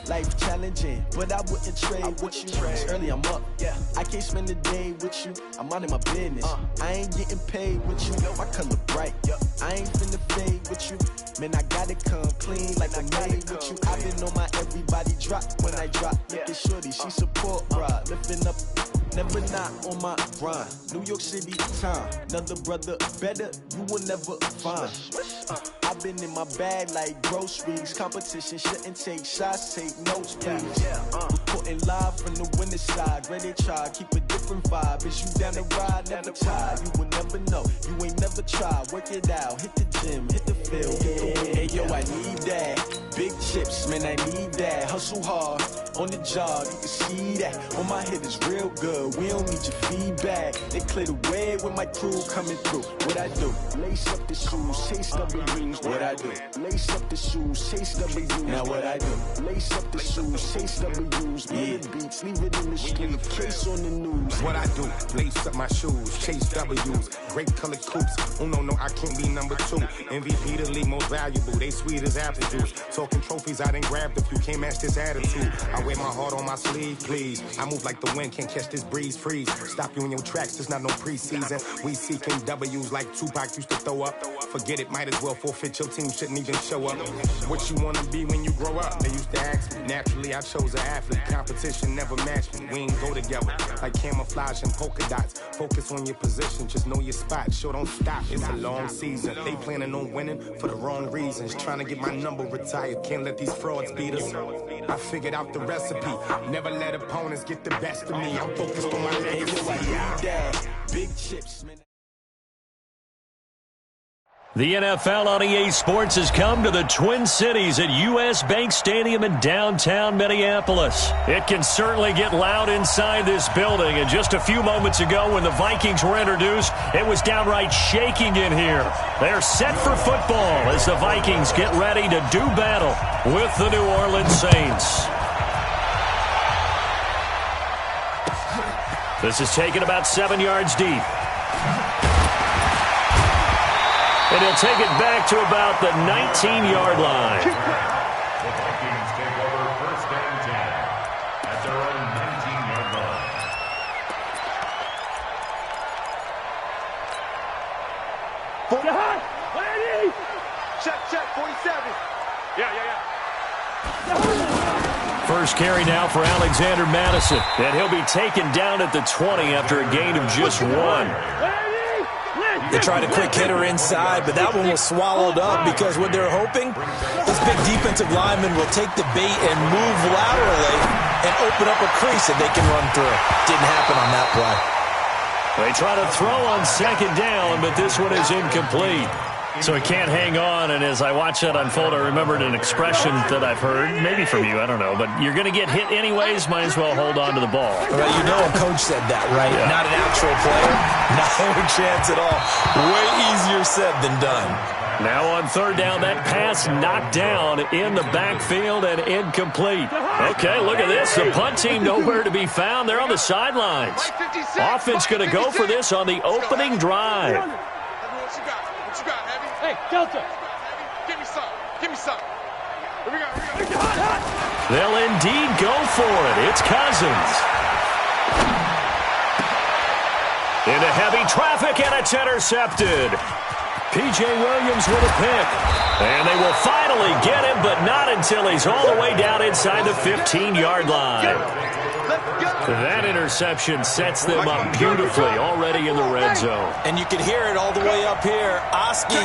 Life challenging, but I wouldn't trade with you. It's early, I'm up. I can't spend the day with you. I'm minding my business. I ain't getting paid with you. My color bright. I ain't finna fade with you. Man, I gotta come clean like I made with you. I've been on my everybody drop when I drop. Look at shorty, she support rod. Lifting up, never not on my grind. New York City time. Another brother better, you will never find. I've been in my bag like groceries. Competition shouldn't take shots, take notes, please. Reporting live from the winning side. Ready to try, keep a different vibe. Is you down the ride, never tired. You will never know, you ain't never tried. Work it out, hit the gym, hit the field. Hey yo, I need that. Big chips, man, I need that. Hustle hard, on the job, you can see that. On my head is real good, we don't need your feedback. They clear the way with my crew coming through. What I do? Lace up the shoes, chase W's. What I do? Lace up the shoes, chase W's. Now what I do? Lace up the shoes, chase W's. Bring the beats, leave it in the street, case on the news. What I do? Lace up my shoes, chase W's. Great colored coops. Oh no, I can't be number 2. MVP the league most valuable. They sweet as apple juice. Talking trophies, I done grabbed a few. Can't match this attitude. I wear my heart on my sleeve, please. I move like the wind, can't catch this breeze. Freeze. Stop you in your tracks. There's not no preseason. We seeking W's like Tupac used to throw up. Forget it, might as well forfeit. Your team shouldn't even show up. What you wanna be when you grow up? They used to ask me. Naturally, I chose an athlete. Competition never matched me. We ain't go together like camouflage and polka dots. Focus on your position, just know your spot. Sure, don't stop. It's a long season. They planning on winning for the wrong reasons. Trying to get my number retired. Can't let these frauds beat us. I figured out the recipe. Never let opponents get the best of me. I'm focused on my legacy. Big chips, man. The NFL on EA Sports has come to the Twin Cities at US Bank Stadium in downtown Minneapolis. It can certainly get loud inside this building, and just a few moments ago when the Vikings were introduced, it was downright shaking in here. They're set for football as the Vikings get ready to do battle with the New Orleans Saints. This is taken about 7 yards deep. And he'll take it back to about the 19-yard line. The Vikings take over first and 10 at their own 19-yard line. Check, 47. Yeah. First carry now for Alexander Madison. And he'll be taken down at the 20 after a gain of just 1. They tried a quick hitter inside, but that one was swallowed up because what they're hoping, this big defensive lineman will take the bait and move laterally and open up a crease that they can run through. Didn't happen on that play. They try to throw on second down, but this one is incomplete. So he can't hang on, and as I watch that unfold, I remembered an expression that I've heard, maybe from you, I don't know, but you're going to get hit anyways, might as well hold on to the ball. Right, you know a coach said that, right? Yeah. Not an actual player. No chance at all. Way easier said than done. Now on third down, that pass knocked down in the backfield and incomplete. Okay, look at this. The punt team nowhere to be found. They're on the sidelines. Offense going to go for this on the opening drive. Hey, Delta. Give me some. Here we go. They'll indeed go for it. It's Cousins. Into heavy traffic, and it's intercepted. P.J. Williams with a pick. And they will finally get him, but not until he's all the way down inside the 15-yard line. That interception sets them up beautifully already in the red zone. And you can hear it all the way up here. Oski,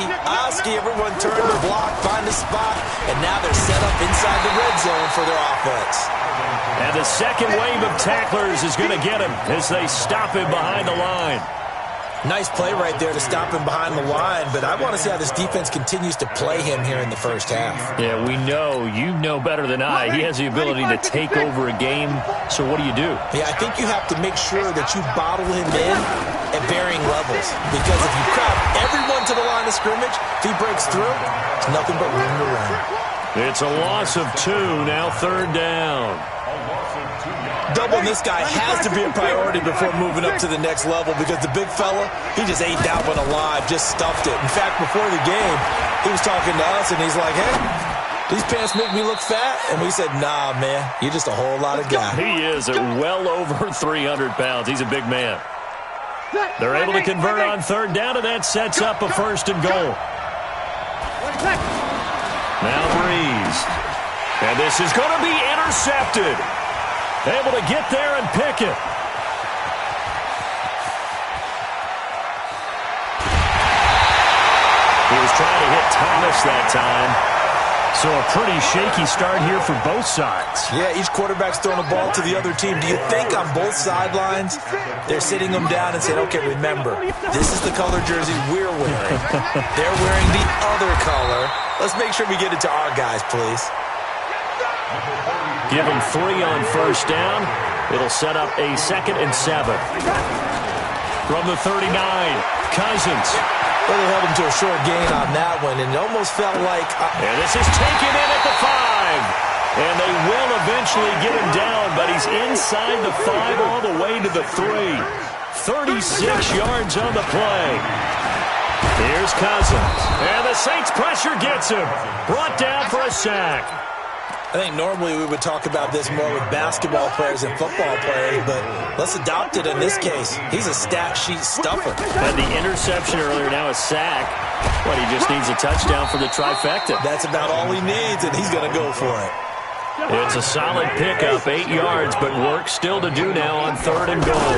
everyone turn their block, find a spot, and now they're set up inside the red zone for their offense. And the second wave of tacklers is going to get him as they stop him behind the line. Nice play right there to stop him behind the line, but I want to see how this defense continues to play him here in the first half. Yeah, we know. You know better than I. He has the ability to take over a game, so what do you do? Yeah, I think you have to make sure that you bottle him in at varying levels, because if you crowd everyone to the line of scrimmage, if he breaks through, it's nothing but room to run. It's a loss of 2, now third down. Doubling this guy has to be a priority before moving up to the next level, because the big fella, he just ate that one alive, just stuffed it. In fact, before the game, he was talking to us, and he's like, hey, these pants make me look fat. And we said, nah, man, you're just a whole lot of guy. He is at well over 300 pounds. He's a big man. They're able to convert on third down, and that sets up a first and goal. Now Breeze. And this is going to be intercepted. Able to get there and pick it. He was trying to hit Thomas that time. So a pretty shaky start here for both sides. Yeah, each quarterback's throwing the ball to the other team. Do you think on both sidelines they're sitting them down and saying, okay, remember, this is the color jersey we're wearing. They're wearing the other color. Let's make sure we get it to our guys, please. Give him 3 on first down. It'll set up a 2nd and 7. From the 39, Cousins. Well, they held him to a short gain on that one, and it almost felt like... And this is taken in at the 5. And they will eventually get him down, but he's inside the 5 all the way to the 3. 36 yards on the play. Here's Cousins. And the Saints pressure gets him. Brought down for a sack. I think normally we would talk about this more with basketball players and football players, but let's adopt it in this case. He's a stat sheet stuffer. Had the interception earlier, now a sack. But he just needs a touchdown for the trifecta. That's about all he needs, and he's going to go for it. It's a solid pickup, 8 yards, but work still to do now on 3rd and goal.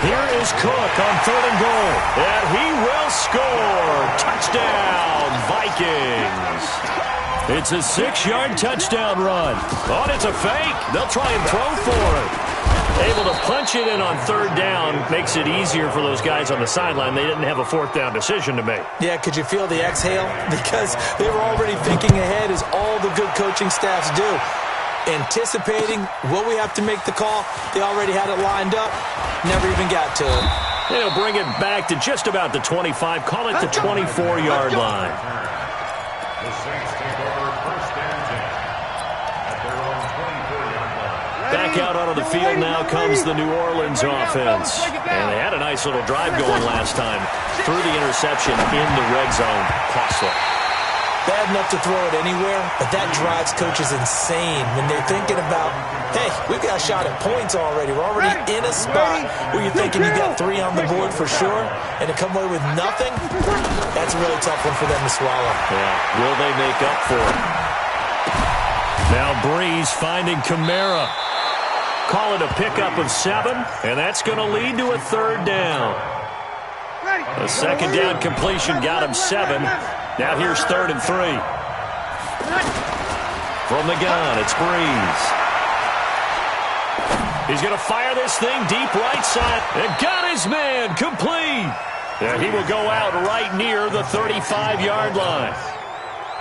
Here is Cook on 3rd and goal, and he will score. Touchdown, Vikings. It's a 6-yard touchdown run. Oh, it's a fake. They'll try and throw for it. Able to punch it in on 3rd down makes it easier for those guys on the sideline. They didn't have a 4th down decision to make. Yeah, could you feel the exhale? Because they were already thinking ahead, as all the good coaching staffs do. Anticipating, will we have to make the call? They already had it lined up. Never even got to it. They'll bring it back to just about the 25. Call it the 24-yard line. The Saints take over 1st and 10 at their own 24-yard line. Back out onto the field now comes the New Orleans offense. And they had a nice little drive going last time. Through the interception in the red zone. Costly. Bad enough to throw it anywhere, but that drives coaches insane when they're thinking about, hey, we've got a shot at points already. We're already in a spot where you're thinking you got 3 on the board for sure, and to come away with nothing, that's a really tough one for them to swallow. Yeah, will they make up for it? Now Breeze finding Kamara. Call it a pickup of 7, and that's going to lead to a 3rd down. A 2nd down completion got him 7. Now here's 3rd and 3. From the gun, it's Breeze. He's going to fire this thing deep right side. And got his man complete. And he will go out right near the 35-yard line.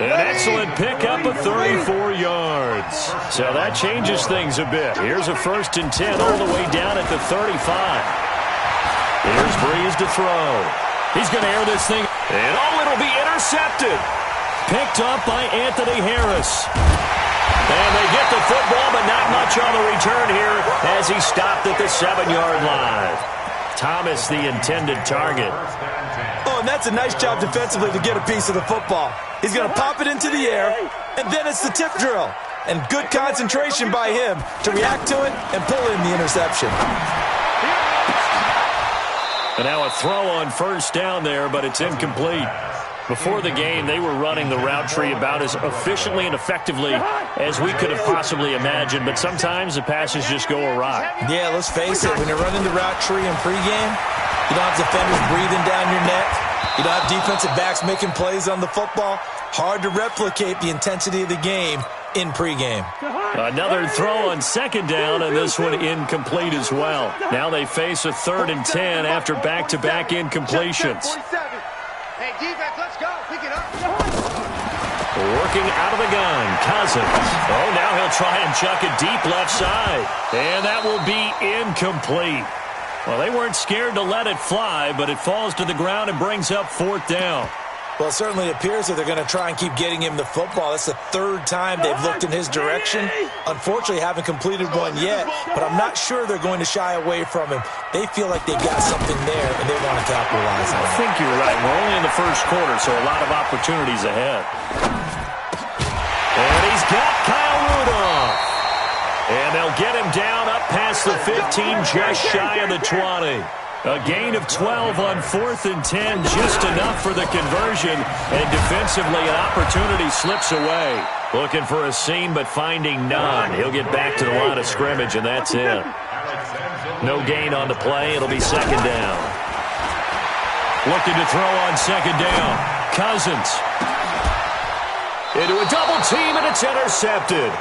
An excellent pickup of 34 yards. So that changes things a bit. Here's a 1st and 10 all the way down at the 35. Here's Breeze to throw. He's going to air this thing. And it'll be intercepted. Picked up by Anthony Harris. And they get the football, but not much on the return here as he stopped at the 7-yard line. Thomas, the intended target. Oh, and that's a nice job defensively to get a piece of the football. He's going to pop it into the air, and then it's the tip drill. And good concentration by him to react to it and pull in the interception. And now a throw on 1st down there, but it's incomplete. Before the game, they were running the route tree about as efficiently and effectively as we could have possibly imagined, but sometimes the passes just go awry. Yeah, let's face it, when you're running the route tree in pregame, you don't have defenders breathing down your neck. You don't have defensive backs making plays on the football. Hard to replicate the intensity of the game in pregame. Another throw on 2nd down, and this one incomplete as well. Now they face a 3rd and 10 after back-to-back incompletions. Hey, defense, let's go. Pick it up. Working out of the gun, Cousins. Oh, now he'll try and chuck it deep left side. And that will be incomplete. Well, they weren't scared to let it fly, but it falls to the ground and brings up 4th down. Well, it certainly appears that they're going to try and keep getting him the football. That's the 3rd time they've looked in his direction. Unfortunately, haven't completed one yet, but I'm not sure they're going to shy away from him. They feel like they've got something there, and they want to capitalize on it. I think you're right. We're only in the 1st quarter, so a lot of opportunities ahead. He's got Kyle Rudolph. And they'll get him down up past the 15, just shy of the 20. A gain of 12 on 4th and 10, just enough for the conversion. And defensively, an opportunity slips away. Looking for a seam, but finding none. He'll get back to the line of scrimmage, and that's it. No gain on the play. It'll be second down. Looking to throw on second down. Cousins. Into a double team, and it's intercepted.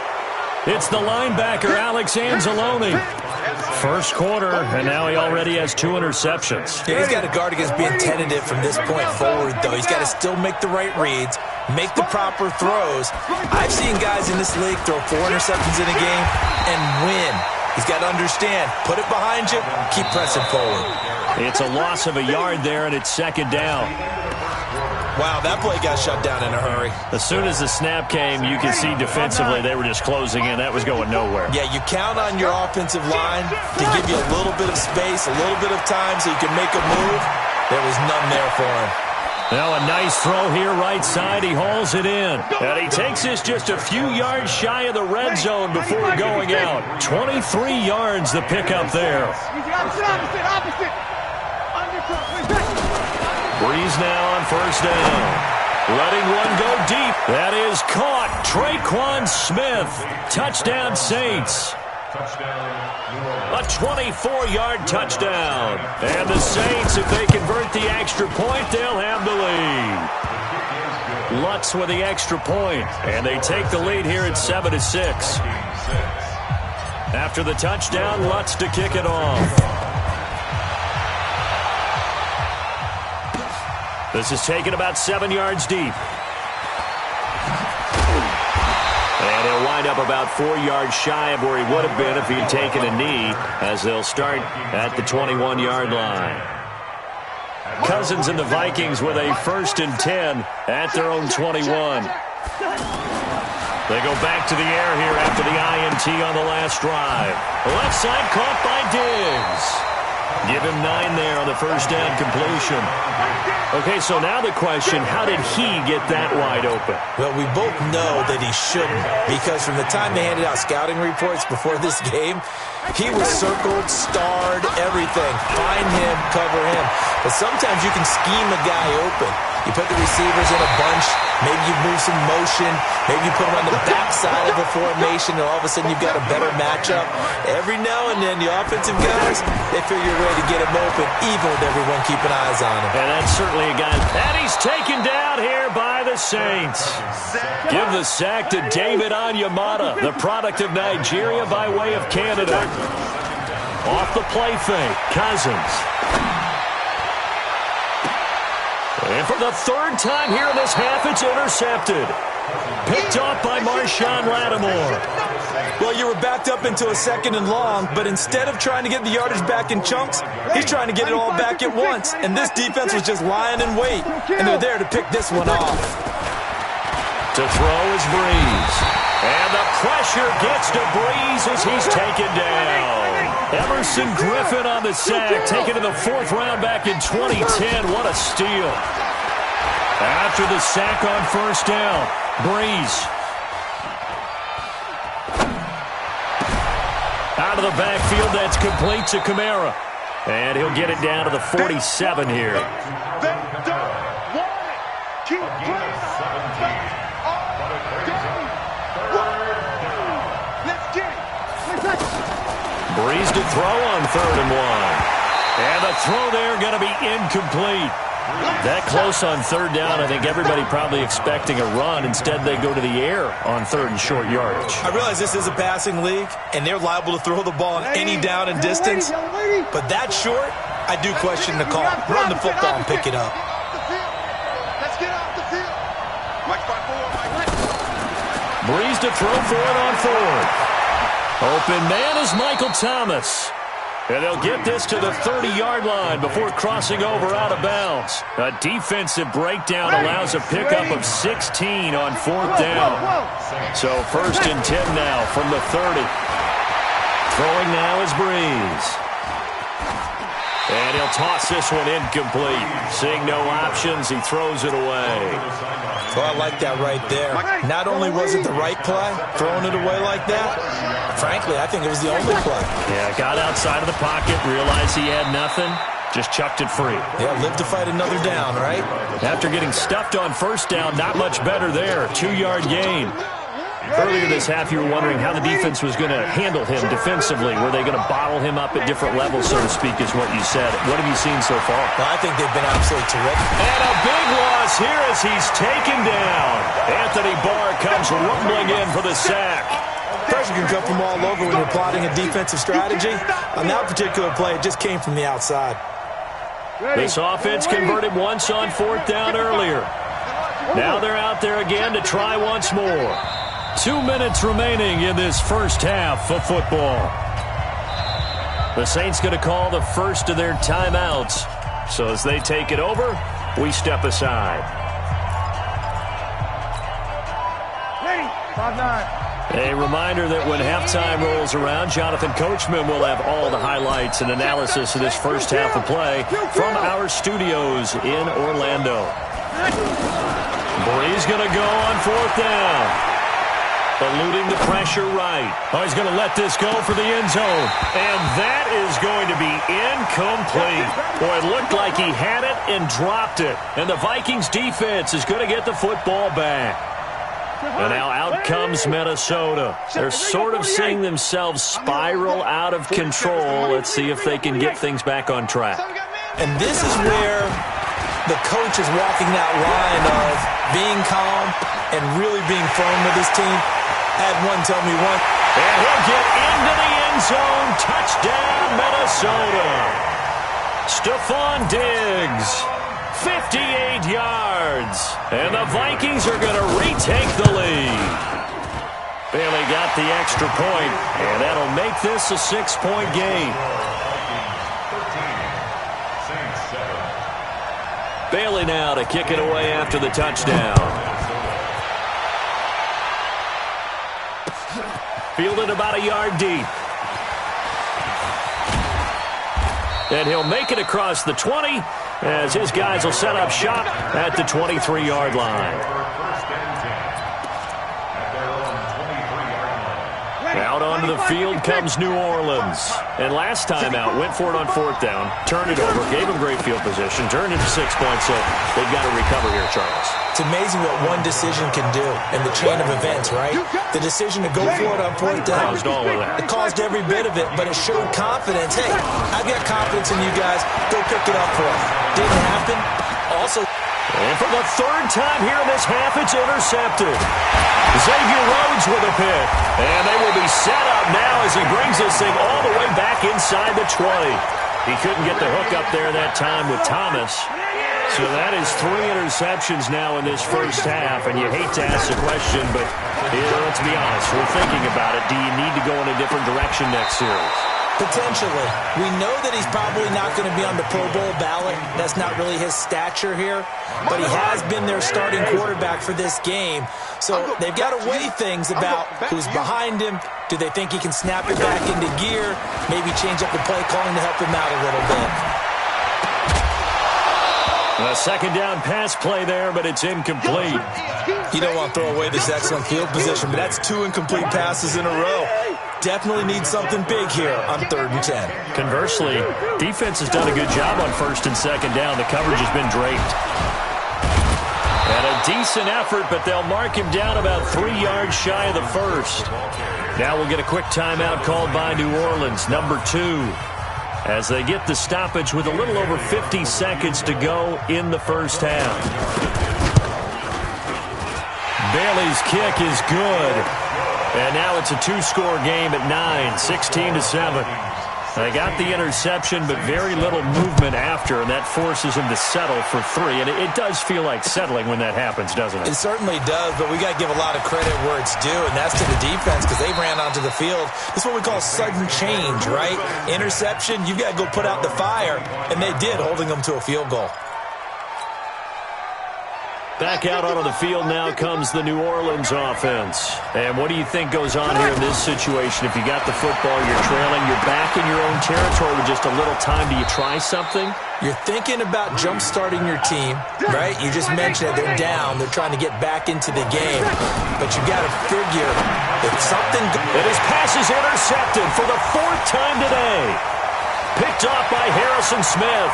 It's the linebacker, Alex Anzalone. First quarter, and now he already has 2 interceptions. Yeah, he's got to guard against being tentative from this point forward, though. He's got to still make the right reads, make the proper throws. I've seen guys in this league throw 4 interceptions in a game and win. He's got to understand, put it behind you, keep pressing forward. It's a loss of a yard there, and it's second down. Wow, that play got shut down in a hurry. As soon as the snap came, you could see defensively they were just closing in. That was going nowhere. Yeah, you count on your offensive line to give you a little bit of space, a little bit of time so you can make a move. There was none there for him. Now a nice throw here right side. He hauls it in. And he takes this just a few yards shy of the red zone before going out. 23 yards the pickup there. Breeze now on first down. Letting one go deep. That is caught. Traquan Smith. Touchdown Saints. A 24-yard touchdown. And the Saints, if they convert the extra point, they'll have the lead. Lutz with the extra point. And they take the lead here at 7-6. After the touchdown, Lutz to kick it off. This is taken about 7 yards deep. And he'll wind up about 4 yards shy of where he would have been if he had taken a knee, as they'll start at the 21-yard line. Cousins and the Vikings with a 1st and 10 at their own 21. They go back to the air here after the INT on the last drive. Left side caught by Diggs. Give him 9 there on the first down completion. Okay, so now the question, how did he get that wide open? Well, we both know that he shouldn't, because from the time they handed out scouting reports before this game, he was circled, starred, everything. Find him, cover him. But sometimes you can scheme a guy open. You put the receivers in a bunch, maybe you move some motion, maybe you put them on the backside of a formation, and all of a sudden you've got a better matchup. Every now and then, the offensive guys, they figure a way to get him open, even with everyone keeping eyes on him. And that's certainly a guy. And he's taken down here by the Saints. Give the sack to David Onyemata, the product of Nigeria by way of Canada. Off the play fake, Cousins. And for the 3rd time here in this half, it's intercepted. Picked off by Marshawn Lattimore. Well, you were backed up into a 2nd and long, but instead of trying to get the yardage back in chunks, he's trying to get it all back at once. And this defense was just lying in wait, and they're there to pick this one off. To throw is Breeze. And the pressure gets to Breeze as he's taken down. Emerson Griffin on the sack, taken to the 4th round back in 2010. What a steal. After the sack on first down, Breeze. Out of the backfield, that's complete to Kamara. And he'll get it down to the 47 here. Breeze to throw on 3rd and 1. And the throw there going to be incomplete. That close on 3rd down, I think everybody probably expecting a run. Instead, they go to the air on 3rd and short yardage. I realize this is a passing league, and they're liable to throw the ball on any down and distance. But that short, I do question the call. Run the football and pick it up. Let's get off the field. Breeze to throw for it on 4th. Open man is Michael Thomas. And they'll get this to the 30-yard line before crossing over out of bounds. A defensive breakdown allows a pickup of 16 on 4th down. So 1st and 10 now from the 30. Throwing now is Breeze. And he'll toss this one incomplete. Seeing no options, he throws it away. So I like that right there. Not only was it the right play, throwing it away like that, frankly, I think it was the only play. Yeah, got outside of the pocket, realized he had nothing, just chucked it free. Yeah, live to fight another down, right? After getting stuffed on first down, not much better there. 2-yard gain. Earlier this half, you were wondering how the defense was going to handle him defensively. Were they going to bottle him up at different levels, so to speak, is what you said. What have you seen so far? Well, I think they've been absolutely terrific. And a big loss here as he's taken down. Anthony Barr comes rumbling in for the sack. Pressure can come from all over when you're plotting a defensive strategy. On that particular play, it just came from the outside. This offense converted once on 4th down earlier. Now they're out there again to try once more. 2 minutes remaining in this first half of football. The Saints going to call the first of their timeouts. So as they take it over, we step aside. Ready, 5-9. A reminder that when halftime rolls around, Jonathan Coachman will have all the highlights and analysis of this first half of play from our studios in Orlando. Bree's going to go on 4th down. Eluding the pressure right. Oh, he's going to let this go for the end zone. And that is going to be incomplete. Boy, it looked like he had it and dropped it. And the Vikings defense is going to get the football back. And now out comes Minnesota. They're sort of seeing themselves spiral out of control. Let's see if they can get things back on track. And this is where the coach is walking that line of being calm and really being firm with his team. Had one tell me one. And he'll get into the end zone. Touchdown, Minnesota. Stephon Diggs, 58 yards. And the Vikings are going to retake the lead. Bailey got the extra point, and that'll make this a 6-point game. 13, Saints 7. Bailey now to kick it away after the touchdown. Fielded about a yard deep. And he'll make it across the 20 as his guys will set up shop at the 23-yard line. Out onto the field comes New Orleans. And last time out, went for it on 4th down, turned it over, gave him great field position, turned it to 6 points, so they've got to recover here, Charles. It's amazing what one decision can do in the chain of events, right? The decision to go for it on 4th down. Caused all of that. It caused every bit of it, but it showed confidence. Hey, I've got confidence in you guys. Go pick it up for us. Didn't happen. Also, and for the 3rd time here in this half, it's intercepted. Xavier Rhodes with a pick. And they will be set up now as he brings this thing all the way back inside the 20. He couldn't get the hook up there that time with Thomas. So that is 3 interceptions now in this first half. And you hate to ask the question, but let's be honest. We're thinking about it. Do you need to go in a different direction next series? potentially. We know that he's probably not going to be on the Pro Bowl ballot. That's not really his stature here. But he has been their starting quarterback for this game. So they've got to weigh things about who's behind him. Do they think he can snap it back into gear? Maybe change up the play calling to help him out a little bit. A second down pass play there, but it's incomplete. You don't want to throw away this excellent field position, but that's 2 incomplete passes in a row. Definitely need something big here on 3rd and 10. Conversely, defense has done a good job on 1st and 2nd down. The coverage has been draped. And a decent effort, but they'll mark him down about 3 yards shy of the first. Now we'll get a quick timeout called by New Orleans, number 2. As they get the stoppage with a little over 50 seconds to go in the first half. Bailey's kick is good. And now it's a 2-score game at 9, 16-7. They got the interception, but very little movement after, and that forces him to settle for 3. And it does feel like settling when that happens, doesn't it? It certainly does, but we got to give a lot of credit where it's due, and that's to the defense because they ran onto the field. This is what we call sudden change, right? Interception, you've got to go put out the fire, and they did, holding them to a field goal. Back out onto the field now comes the New Orleans offense. And what do you think goes on here in this situation? If you got the football, you're trailing, you're back in your own territory with just a little time. Do you try something? You're thinking about jump-starting your team, right? You just mentioned it. They're down. They're trying to get back into the game. But you got to figure if something... And his pass is intercepted for the 4th time today. Picked off by Harrison Smith.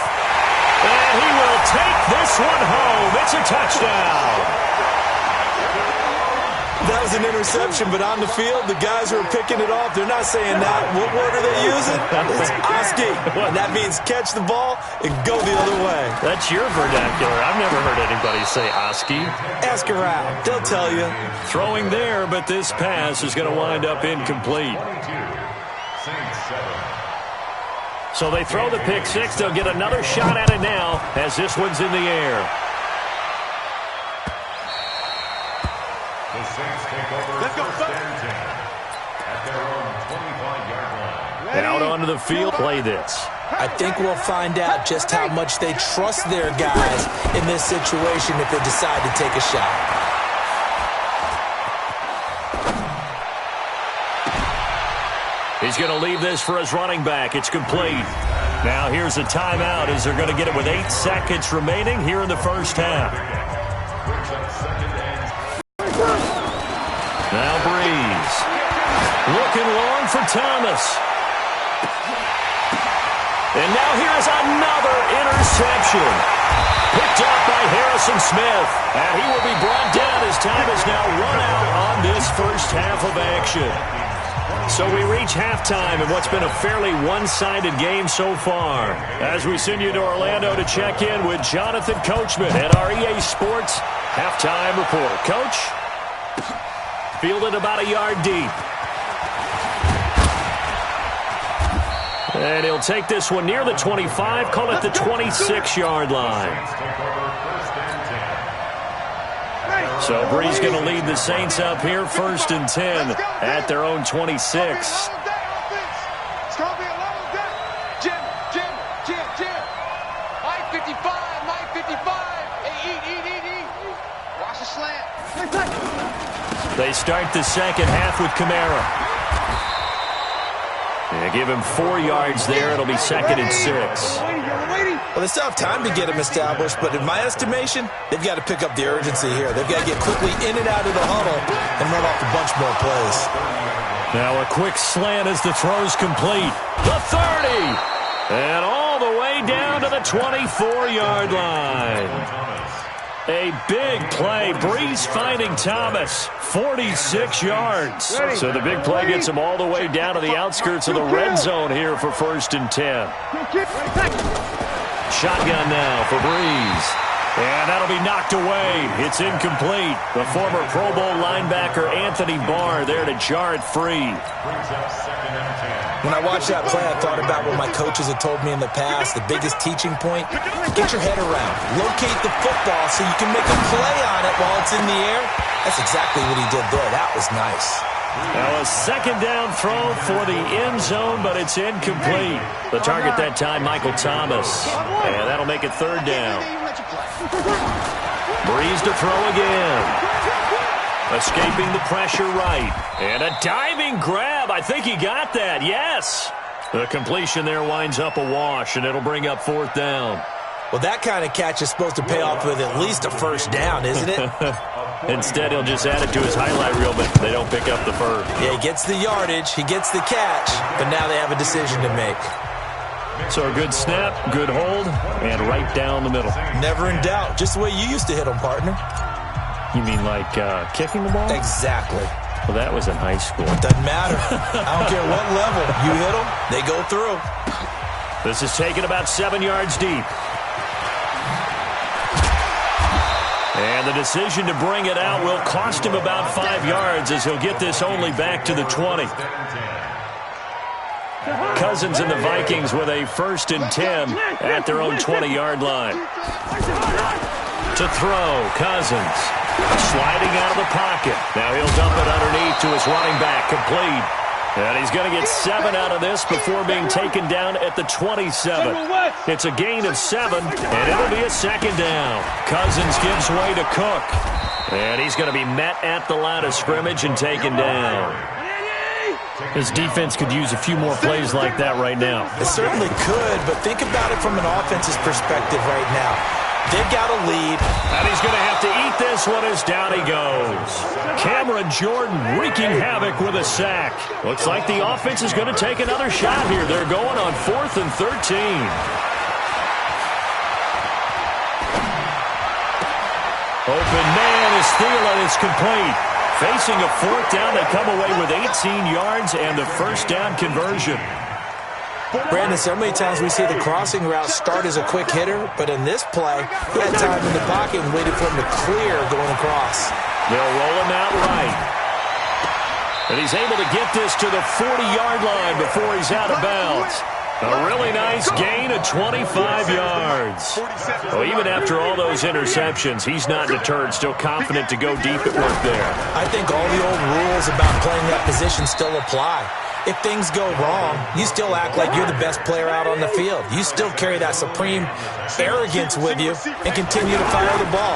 And he will take this one home. It's a touchdown. That was an interception, but on the field, the guys who are picking it off, they're not saying that. What word are they using? It's Oski. And that means catch the ball and go the other way. That's your vernacular. I've never heard anybody say Oski. Ask around. They'll tell you. Throwing there, but this pass is going to wind up incomplete. So they throw the pick six. They'll get another shot at it now as this one's in the air. The Saints take over first and 10 at their own 25-yard line. Out onto the field. Play this. I think we'll find out just how much they trust their guys in this situation if they decide to take a shot. He's going to leave this for his running back. It's complete. Now here's a timeout as they're going to get it with 8 seconds remaining here in the first half. Now Breeze. Looking long for Thomas. And now here's another interception. Picked off by Harrison Smith. And he will be brought down as time is now run out on this first half of action. So we reach halftime in what's been a fairly one-sided game so far. As we send you to Orlando to check in with Jonathan Coachman at our EA Sports halftime report. Coach, fielded about a yard deep. And he'll take this one near the 25, call it the 26-yard line. So Breeze going to lead the Saints up here, 1st and 10 at their own 26. It's going to be a long day. Jim. Mike 55. Eat. Watch the slant. They start the second half with Kamara. They give him 4 yards there. It'll be 2nd and 6. Well, they still have time to get him established, but in my estimation, they've got to pick up the urgency here. They've got to get quickly in and out of the huddle and run off a bunch more plays. Now a quick slant as the throw's complete. The 30! And all the way down to the 24-yard line. A big play. Breeze finding Thomas. 46 yards. So the big play gets him all the way down to the outskirts of the red zone here for 1st and 10. Shotgun now for Breeze. And that'll be knocked away. It's incomplete. The former Pro Bowl linebacker Anthony Barr there to jar it free. When I watched that play, I thought about what my coaches had told me in the past. The biggest teaching point, get your head around. Locate the football so you can make a play on it while it's in the air. That's exactly what he did there. That was nice. Now a 2nd down throw for the end zone, but it's incomplete. The target that time, Michael Thomas. And that'll make it 3rd down. Breeze to throw again. Escaping the pressure right. And a diving grab. I think he got that. Yes. The completion there winds up a wash, and it'll bring up 4th down. Well, that kind of catch is supposed to pay off with at least a 1st down, isn't it? Instead, he'll just add it to his highlight reel, but they don't pick up the first. Yeah, he gets the yardage, he gets the catch, but now they have a decision to make. So a good snap, good hold, and right down the middle. Never in doubt. Just the way you used to hit them, partner. You mean like kicking the ball? Exactly. Well, that was in high school. Doesn't matter. I don't care what level. You hit them, they go through. This is taken about 7 yards deep. And the decision to bring it out will cost him about 5 yards as he'll get this only back to the 20. Cousins and the Vikings with a 1st and 10 at their own 20-yard line. To throw, Cousins. Sliding out of the pocket. Now he'll dump it underneath to his running back, complete. And he's going to get 7 out of this before being taken down at the 27. It's a gain of 7, and it'll be a second down. Cousins gives way to Cook. And he's going to be met at the line of scrimmage and taken down. His defense could use a few more plays like that right now. It certainly could, but think about it from an offense's perspective right now. They've got a lead. And he's going to have to eat this one as down he goes. Cameron Jordan wreaking havoc with a sack. Looks like the offense is going to take another shot here. They're going on 4th and 13. Open man is Thielen. It's complete. Facing a 4th down, they come away with 18 yards and the first down conversion. Brandon, so many times we see the crossing route start as a quick hitter, but in this play, he had time in the pocket and waited for him to clear going across. They'll roll him out right. And he's able to get this to the 40-yard line before he's out of bounds. A really nice gain of 25 yards. Well, even after all those interceptions, he's not deterred, still confident to go deep at work there. I think all the old rules about playing that position still apply. If things go wrong, you still act like you're the best player out on the field. You still carry that supreme arrogance with you and continue to fire the ball.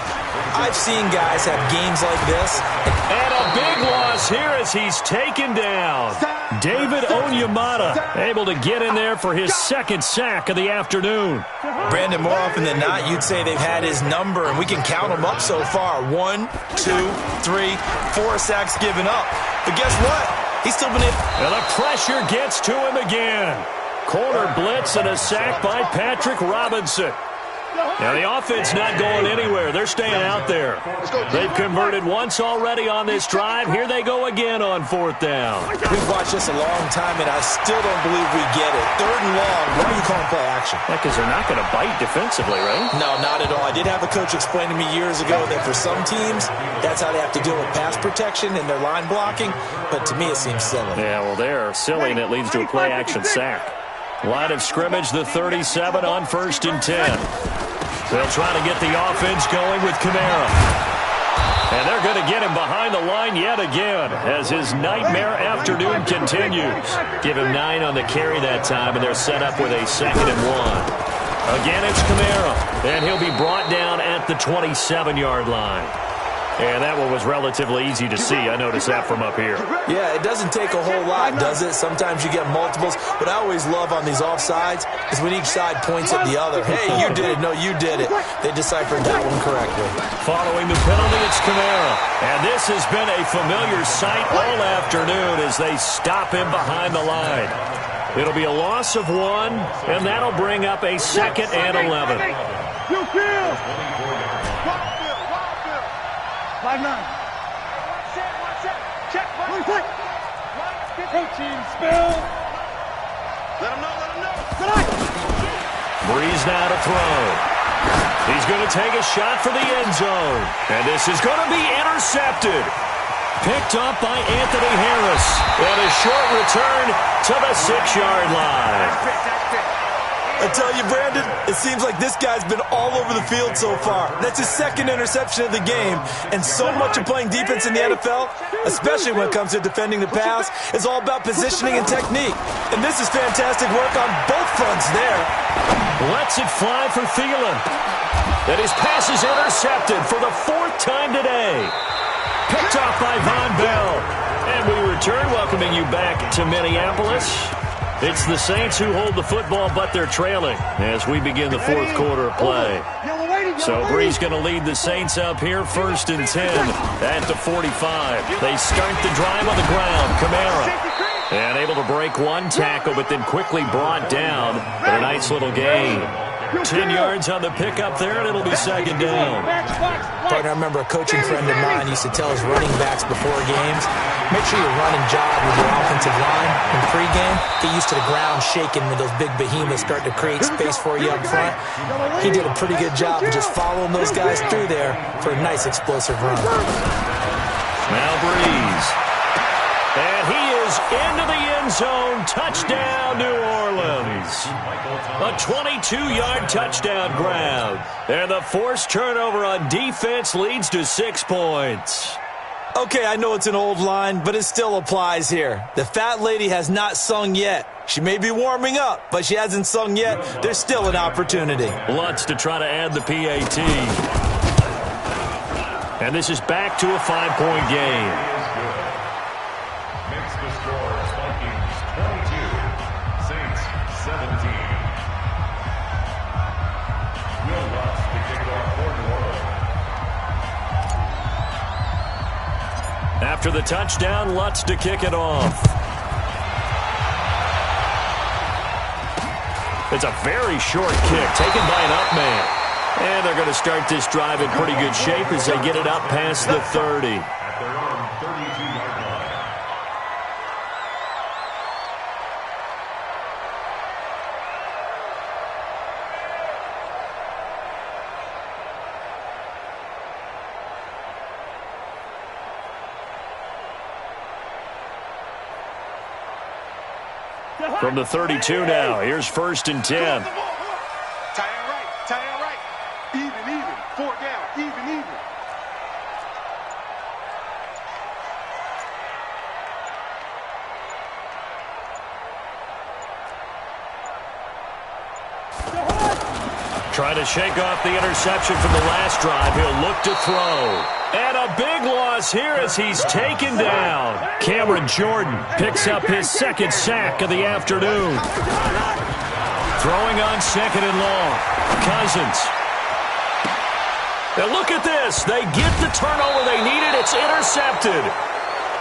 I've seen guys have games like this. And a big loss here as he's taken down. David Onyemata able to get in there for his second sack of the afternoon. Brandon, more often than not, you'd say they've had his number, and we can count them up so far. 1, 2, 3, 4 sacks given up. But guess what? He's still been able. And the pressure gets to him again. Corner blitz and a sack by Patrick Robinson. Now the offense not going anywhere. They're staying out there. They've converted once already on this drive. Here they go again on 4th down. We've watched this a long time, and I still don't believe we get it. 3rd and long. Why are you calling play action? Because they're not going to bite defensively, right? No, not at all. I did have a coach explain to me years ago that for some teams, that's how they have to deal with pass protection and their line blocking. But to me, it seems silly. Yeah, well, they're silly, and it leads to a play action sack. Line of scrimmage, the 37 on 1st and 10. They'll try to get the offense going with Kamara. And they're going to get him behind the line yet again as his nightmare afternoon continues. Give him 9 on the carry that time, and they're set up with a 2nd and 1. Again, it's Kamara, and he'll be brought down at the 27-yard line. And that one was relatively easy to see. I noticed that from up here. Yeah, it doesn't take a whole lot, does it? Sometimes you get multiples. What I always love on these offsides is when each side points at the other. Hey, you did it. No, you did it. They deciphered that one correctly. Following the penalty, it's Kamara. And this has been a familiar sight all afternoon as they stop him behind the line. It'll be a loss of 1, and that'll bring up a 2nd and 11. Five 9. Check. Protein spill. Let him know. Breeze now to throw. He's going to take a shot for the end zone. And this is going to be intercepted. Picked up by Anthony Harris. And a short return to the 6-yard line. I tell you, Brandon, it seems like this guy's been all over the field so far. That's his 2nd interception of the game. And so much of playing defense in the NFL, especially when it comes to defending the pass, is all about positioning and technique. And this is fantastic work on both fronts there. Lets it fly for Thielen. And his pass is intercepted for the 4th time today. Picked off by Von Bell. And we return, welcoming you back to Minneapolis. It's the Saints who hold the football, but they're trailing as we begin the 4th quarter of play. So Bree's going to lead the Saints up here, 1st and 10 at the 45. They start the drive on the ground. Kamara. And able to break 1 tackle, but then quickly brought down. But a nice little gain. 10 yards on the pickup there, and it'll be 2nd down. Partner, I remember a coaching friend of mine used to tell his running backs before games, make sure you run and jog with your offensive line in pregame. Get used to the ground shaking when those big behemoths start to create space for you up front. He did a pretty good job of just following those guys through there for a nice explosive run. Now Breeze. And he is into the end zone. Touchdown, New Orleans. A 22-yard touchdown grab. And the forced turnover on defense leads to 6 points. Okay, I know it's an old line, but it still applies here. The fat lady has not sung yet. She may be warming up, but she hasn't sung yet. There's still an opportunity. Lutz to try to add the PAT. And this is back to a 5-point game. Makes the score Vikings 22, Saints 17. Will Lutz to kick off for New Orleans. After the touchdown, Lutz to kick it off. It's a very short kick taken by an up man. And they're going to start this drive in pretty good shape as they get it up past the 30. At their own 32-yard line. From the 32 now, here's 1st and 10. Tie it right, tie it right. Even, 4 down, even. Trying to shake off the interception from the last drive. He'll look to throw. And a big loss here as he's taken down. Cameron Jordan picks up his 2nd sack of the afternoon. Throwing on 2nd and long. Cousins. And look at this. They get the turnover they needed. It's intercepted.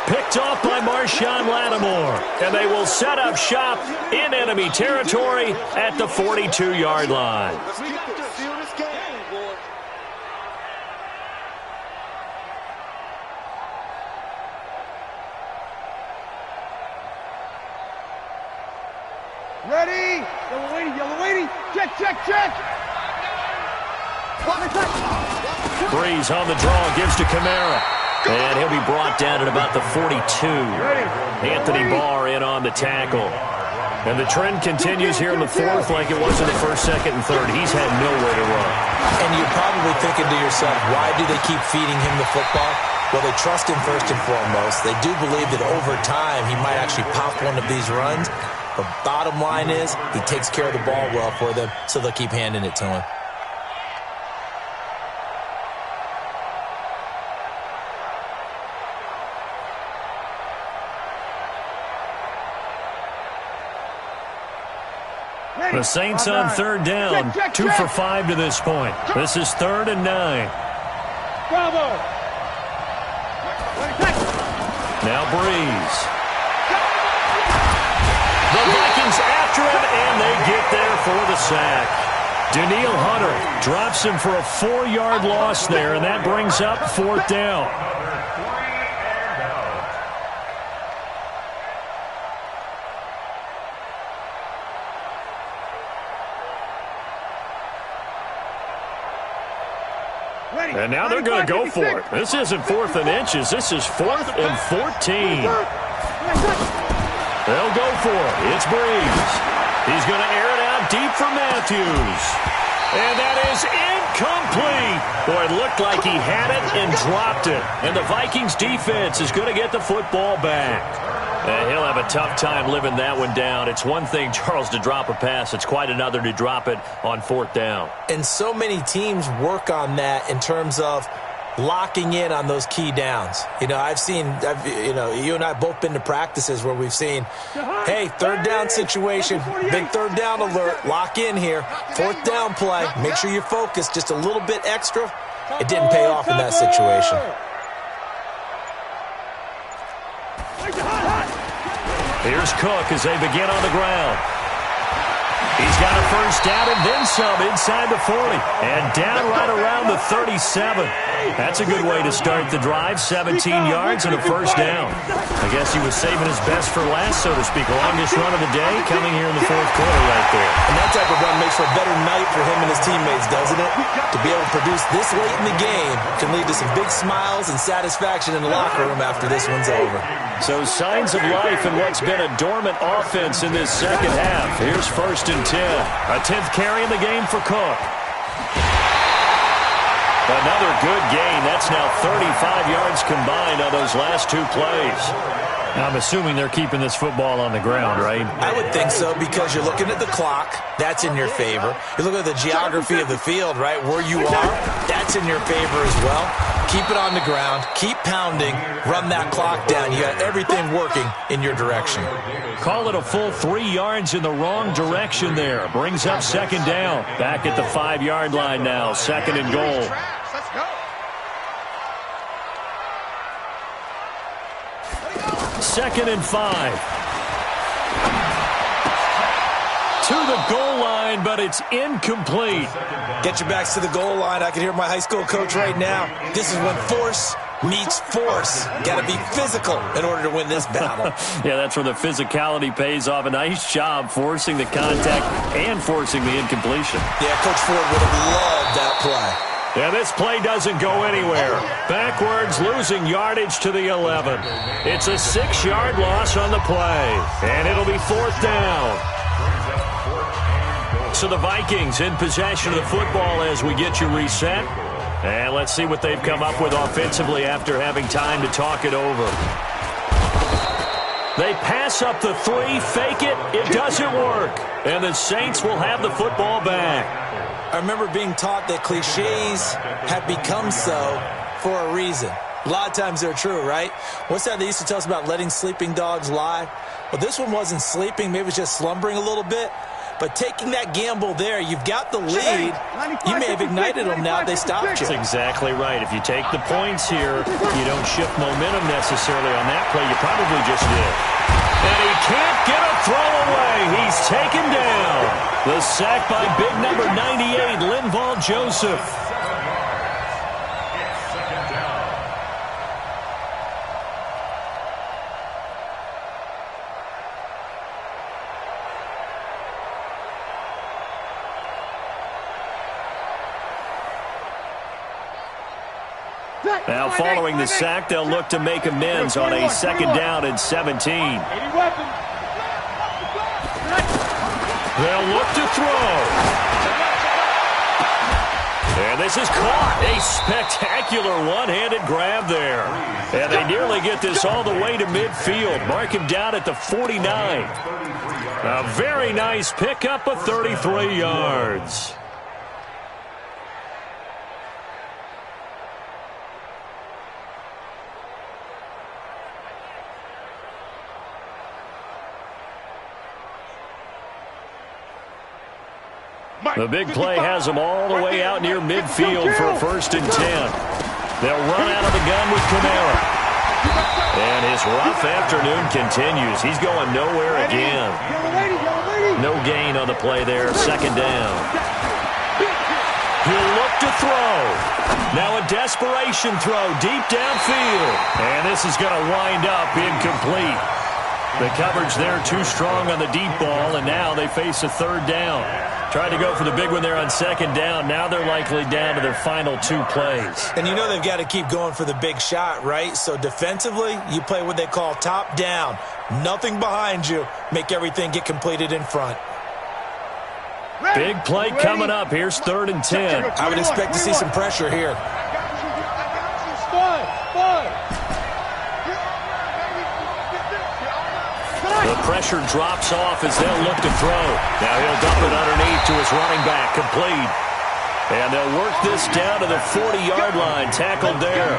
Picked off by Marshawn Lattimore. And they will set up shop in enemy territory at the 42-yard line. Let's keep it. Seal this game, boy. Ready? Yellow waiting. Check. Breeze on the draw, gives to Kamara. And he'll be brought down at about the 42. Anthony Barr in on the tackle. And the trend continues here in the 4th like it was in the 1st, 2nd, and 3rd. He's had nowhere to run. And you're probably thinking to yourself, why do they keep feeding him the football? Well, they trust him first and foremost. They do believe that over time he might actually pop one of these runs. But bottom line is he takes care of the ball well for them, so they'll keep handing it to him. The Saints on 3rd down, 2 for 5 to this point. This is 3rd and 9. Bravo. Now Breeze. The Vikings after him, and they get there for the sack. Daniil Hunter drops him for a 4-yard loss there, and that brings up 4th down. And now they're going to go for it. This isn't 4th and inches. This is 4th and 14. They'll go for it. It's Breeze. He's going to air it out deep for Matthews. And that is incomplete. Boy, it looked like he had it and dropped it. And the Vikings defense is going to get the football back. And he'll have a tough time living that one down. It's one thing, Charles, to drop a pass. It's quite another to drop it on 4th down. And so many teams work on that in terms of locking in on those key downs. You know, you and I both been to practices where we've seen, hey, 3rd down situation, big 3rd down alert, lock in here, 4th down play, make sure you're focused just a little bit extra. It didn't pay off in that situation. Here's Cook as they begin on the ground. He's got a 1st down and then some inside the 40. And down right around the 37. That's a good way to start the drive. 17 yards and a 1st down. I guess he was saving his best for last, so to speak. Longest run of the day coming here in the 4th quarter right there. And that type of run makes for a better night for him and his teammates, doesn't it? To be able to produce this late in the game can lead to some big smiles and satisfaction in the locker room after this one's over. So signs of life in what's been a dormant offense in this 2nd half. Here's 1st and 10. A 10th carry in the game for Cook. Another good gain. That's now 35 yards combined on those last 2 plays. I'm assuming they're keeping this football on the ground, right? I would think so, because you're looking at the clock. That's in your favor. You look at the geography of the field, right? Where you are, that's in your favor as well. Keep it on the ground. Keep pounding. Run that clock down. You got everything working in your direction. Call it a full 3 yards in the wrong direction there. Brings up second down. Back at the 5-yard line now. Second and goal. Let's go. Second and 5. To the goal line, but it's incomplete. Get your backs to the goal line. I can hear my high school coach right now. This is when force meets force. Got to be physical in order to win this battle. Yeah, that's where the physicality pays off. A nice job forcing the contact and forcing the incompletion. Yeah, Coach Ford would have loved that play. Yeah, this play doesn't go anywhere. Backwards, losing yardage to the 11. It's a 6-yard loss on the play, and it'll be 4th down. So the Vikings in possession of the football as we get you reset. And let's see what they've come up with offensively after having time to talk it over. They pass up the 3, fake it. It doesn't work. And the Saints will have the football back. I remember being taught that cliches have become so for a reason. A lot of times they're true, right? What's that they used to tell us about letting sleeping dogs lie? Well, this one wasn't sleeping. Maybe it was just slumbering a little bit. But taking that gamble there, you've got the lead. You may have ignited them now. They stopped you. That's exactly right. If you take the points here, you don't shift momentum necessarily on that play. You probably just did. And he can't get a throw away. He's taken down. The sack by big number 98, Linval Joseph. Now following the sack, they'll look to make amends on a 2nd down and 17. They'll look to throw. And this is caught. A spectacular one-handed grab there. And they nearly get this all the way to midfield. Mark him down at the 49. A very nice pickup of 33 yards. The big play has them all the way out near midfield for a 1st and 10. They'll run out of the gun with Kamara. And his rough afternoon continues. He's going nowhere again. No gain on the play there. 2nd down. He'll look to throw. Now a desperation throw deep downfield. And this is going to wind up incomplete. The coverage there too strong on the deep ball, and now they face a 3rd down. Tried to go for the big one there on 2nd down. Now they're likely down to their final 2 plays. And you know they've got to keep going for the big shot, right? So defensively, you play what they call top down. Nothing behind you. Make everything get completed in front. Big play coming up. Here's 3rd and 10. I would expect to see some pressure here. The pressure drops off as they'll look to throw. Now he'll dump it underneath to his running back. Complete. And they'll work this down to the 40-yard line. Tackled there.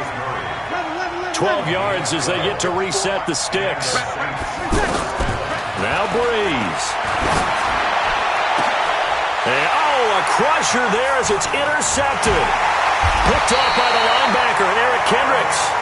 12 yards as they get to reset the sticks. Now Breeze. And, a crusher there as it's intercepted. Picked off by the linebacker, Eric Kendricks.